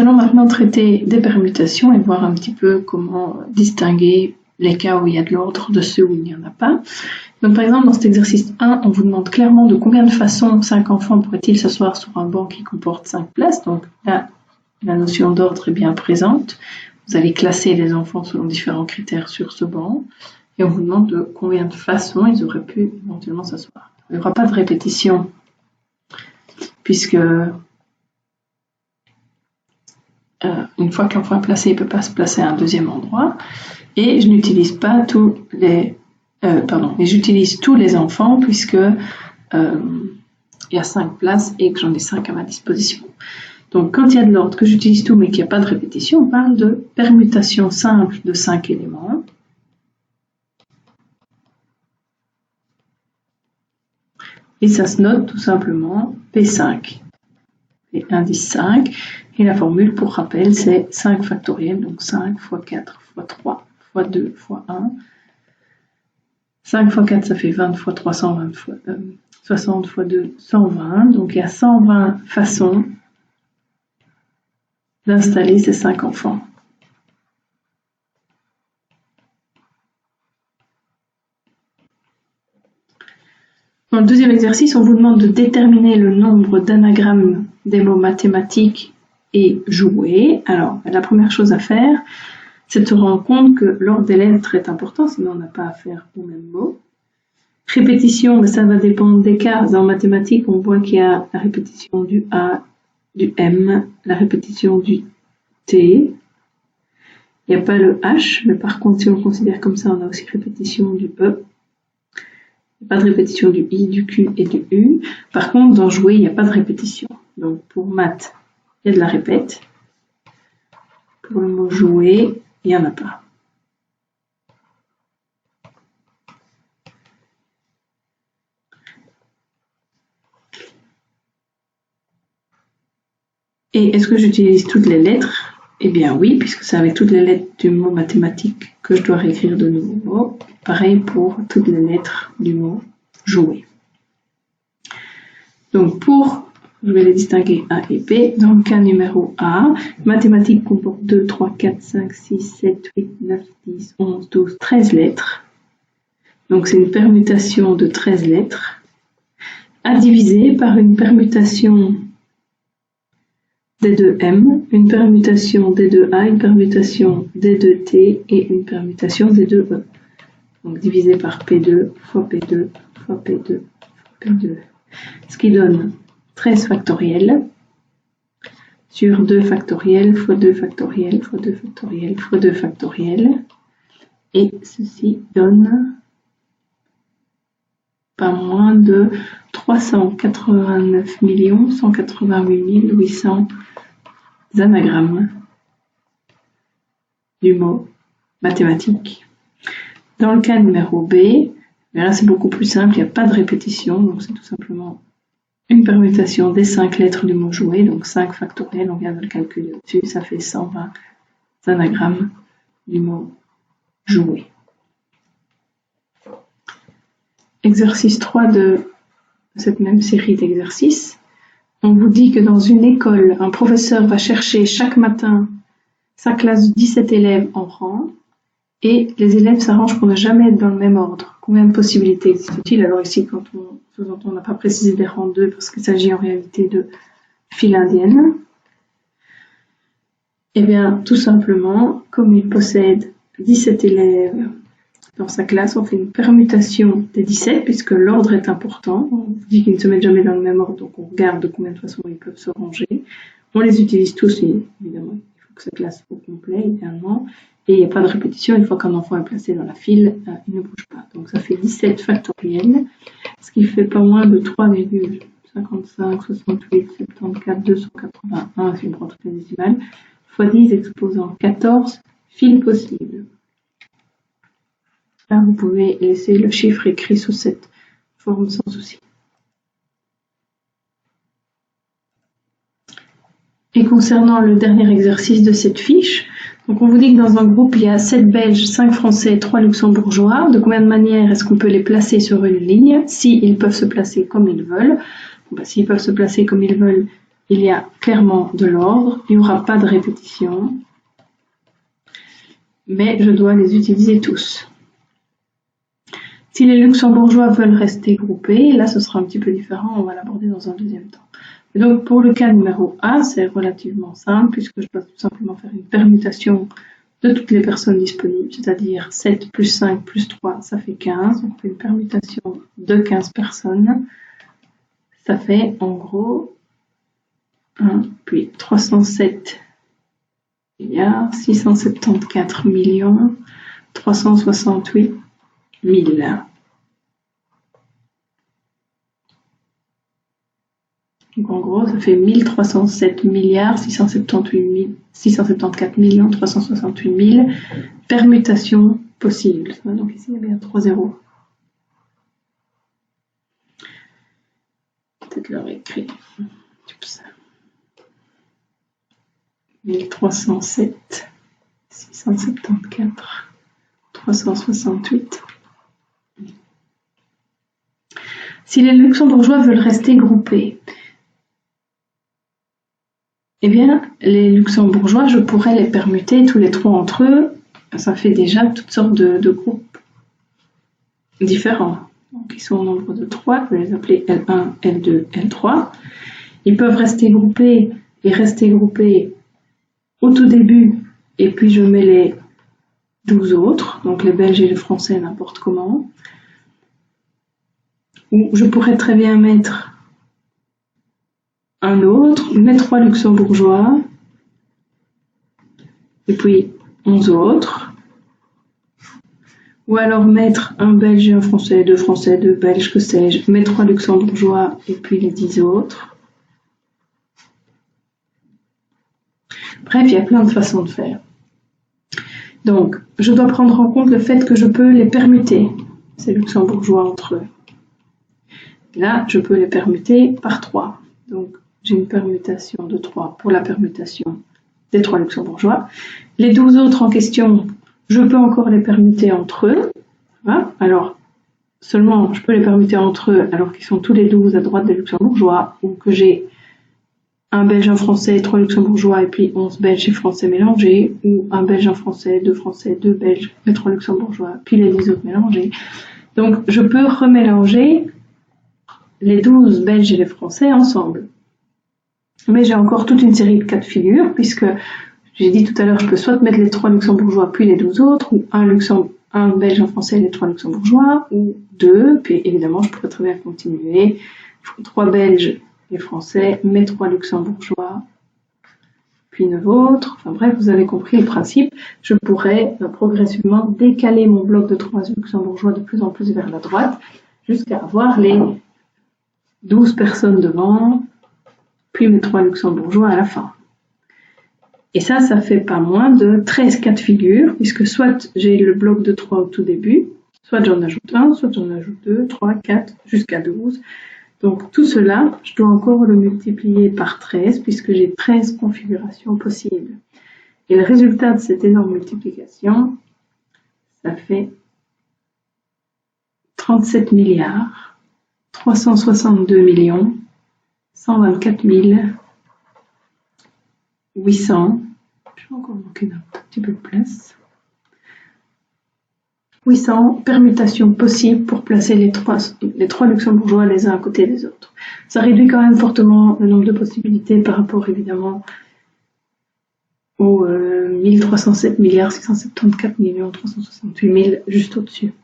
allons maintenant traiter des permutations et voir un petit peu comment distinguer les cas où il y a de l'ordre de ceux où il n'y en a pas. Donc par exemple, dans cet exercice 1, on vous demande clairement de combien de façons 5 enfants pourraient-ils s'asseoir sur un banc qui comporte 5 places. Donc là, la notion d'ordre est bien présente. Vous allez classer les enfants selon différents critères sur ce banc. Et on vous demande de combien de façons ils auraient pu éventuellement s'asseoir. Il n'y aura pas de répétition, puisque une fois que l'enfant est placé, il ne peut pas se placer à un deuxième endroit. Et je n'utilise pas tous les... et j'utilise tous les enfants, puisque il y a 5 places et que j'en ai 5 à ma disposition. Donc quand il y a de l'ordre, que j'utilise tout mais qu'il n'y a pas de répétition, on parle de permutation simple de 5 éléments. Et ça se note tout simplement P5. Et indice 5. Et la formule, pour rappel, c'est 5 factoriel, donc 5 fois 4 fois 3 fois 2 fois 1. 5 fois 4, ça fait 20 fois 3, 120 fois 60 fois 2, 120. Donc il y a 120 façons d'installer ces 5 enfants. Dans le deuxième exercice, on vous demande de déterminer le nombre d'anagrammes des mots mathématiques et jouer. Alors, la première chose à faire, c'est de se rendre compte que l'ordre des lettres est important, sinon on n'a pas affaire au même mot. Répétition, mais ça va dépendre des cas. Dans mathématiques, on voit qu'il y a la répétition du A, du M, la répétition du T. Il n'y a pas le H, mais par contre, si on le considère comme ça, on a aussi répétition du E. Il n'y a pas de répétition du I, du Q et du U. Par contre, dans jouer, il n'y a pas de répétition. Donc, pour maths, il y a de la répète. Pour le mot jouer, il n'y en a pas. Et est-ce que j'utilise toutes les lettres? Eh bien oui, puisque c'est avec toutes les lettres du mot mathématique que je dois réécrire de nouveaux mots. Pareil pour toutes les lettres du mot jouer. Donc je vais les distinguer A et B. Dans le cas numéro A, mathématiques comporte 2, 3, 4, 5, 6, 7, 8, 9, 10, 11, 12, 13 lettres. Donc c'est une permutation de 13 lettres à diviser par une permutation des deux M, une permutation des deux A, une permutation des deux T et une permutation des deux E. Donc divisé par P2 fois P2 fois P2 fois P2. Ce qui donne 13 factoriels sur 2 factoriels fois 2 factoriels fois 2 factoriels fois 2 factoriels. Et ceci donne pas moins de 389 188 800 anagrammes du mot mathématique. Dans le cas numéro B, là c'est beaucoup plus simple, il n'y a pas de répétition, donc c'est tout simplement une permutation des 5 lettres du mot jouer, donc 5 factoriels, on vient de le calculer au-dessus, ça fait 120 anagrammes du mot jouer. Exercice 3 de cette même série d'exercices. On vous dit que dans une école, un professeur va chercher chaque matin sa classe de 17 élèves en rang et les élèves s'arrangent pour ne jamais être dans le même ordre. Combien de possibilités existe-t-il? Alors ici, on n'a pas précisé des rangs 2 parce qu'il s'agit en réalité de file indienne. Eh bien, tout simplement, comme il possède 17 élèves dans sa classe, on fait une permutation des 17 puisque l'ordre est important. On dit qu'ils ne se mettent jamais dans le même ordre, donc on regarde de combien de façons ils peuvent se ranger. On les utilise tous, évidemment. Il faut que cette classe soit au complet, idéalement. Et il n'y a pas de répétition. Une fois qu'un enfant est placé dans la file, il ne bouge pas. Donc ça fait 17 factoriels, ce qui fait pas moins de 3,55, 68, 74, 281, si on prend toutes les décimales, fois 10 exposant 14 files possibles. Là, vous pouvez laisser le chiffre écrit sous cette forme sans souci. Et concernant le dernier exercice de cette fiche, donc on vous dit que dans un groupe, il y a 7 Belges, 5 Français, 3 Luxembourgeois. De combien de manières est-ce qu'on peut les placer sur une ligne? S'ils peuvent se placer comme ils veulent. Bon, s'ils peuvent se placer comme ils veulent, il y a clairement de l'ordre, il n'y aura pas de répétition, mais je dois les utiliser tous. Si les luxembourgeois veulent rester groupés, là ce sera un petit peu différent, on va l'aborder dans un deuxième temps. Et donc pour le cas numéro A, c'est relativement simple puisque je dois tout simplement faire une permutation de toutes les personnes disponibles, c'est-à-dire 7 plus 5 plus 3, ça fait 15. Donc on fait une permutation de 15 personnes. Ça fait en gros 1, puis 307 milliards, 674 millions, 368 000. Donc en gros, ça fait 1307 milliards 674 millions 368 000 permutations possibles. Donc ici, il y a bien 3 zéros. Peut-être leur écrire. 1307, 674, 368. Si les luxembourgeois veulent rester groupés, eh bien, les luxembourgeois, je pourrais les permuter tous les trois entre eux. Ça fait déjà toutes sortes de groupes différents. Donc, ils sont au nombre de 3. Je vais les appeler L1, L2, L3. Ils peuvent rester groupés au tout début. Et puis, je mets les 12 autres. Donc, les Belges et les Français, n'importe comment. Ou je pourrais très bien mettre un autre, mes 3 luxembourgeois, et puis 11 autres. Ou alors mettre un belge et un français, 2 belges, que sais-je, mes 3 luxembourgeois, et puis les 10 autres. Bref, il y a plein de façons de faire. Donc, je dois prendre en compte le fait que je peux les permuter, ces luxembourgeois entre eux. Là, je peux les permuter par 3. Donc, j'ai une permutation de 3 pour la permutation des 3 luxembourgeois. Les 12 autres en question, je peux encore les permuter entre eux. Voilà. Alors, seulement, je peux les permuter entre eux alors qu'ils sont tous les 12 à droite des luxembourgeois, ou que j'ai un belge, un français, 3 luxembourgeois, et puis 11 belges et français mélangés, ou un belge, un français, 2 belges, et 3 luxembourgeois, puis les 10 autres mélangés. Donc, je peux remélanger les 12 belges et les français ensemble. Mais j'ai encore toute une série de cas de figure, puisque j'ai dit tout à l'heure, je peux soit mettre les 3 luxembourgeois puis les 12 autres, ou un belge, un français et les 3 luxembourgeois, ou 2, puis évidemment je pourrais très bien continuer. 3 belges et français, mes 3 luxembourgeois, puis 9 autres. Enfin bref, vous avez compris le principe. Je pourrais progressivement décaler mon bloc de 3 luxembourgeois de plus en plus vers la droite, jusqu'à avoir les 12 personnes devant, puis mes 3 luxembourgeois à la fin. Et ça fait pas moins de 13 cas de figure, puisque soit j'ai le bloc de 3 au tout début, soit j'en ajoute 1, soit j'en ajoute 2, 3, 4, jusqu'à 12. Donc tout cela, je dois encore le multiplier par 13, puisque j'ai 13 configurations possibles. Et le résultat de cette énorme multiplication, ça fait 37 milliards, 362 millions, 124 800, je vais encore manquer d'un petit peu de place, 800 permutations possibles pour placer les trois luxembourgeois les uns à côté des autres. Ça réduit quand même fortement le nombre de possibilités par rapport évidemment aux 1307 milliards 674 millions 368 000 juste au-dessus.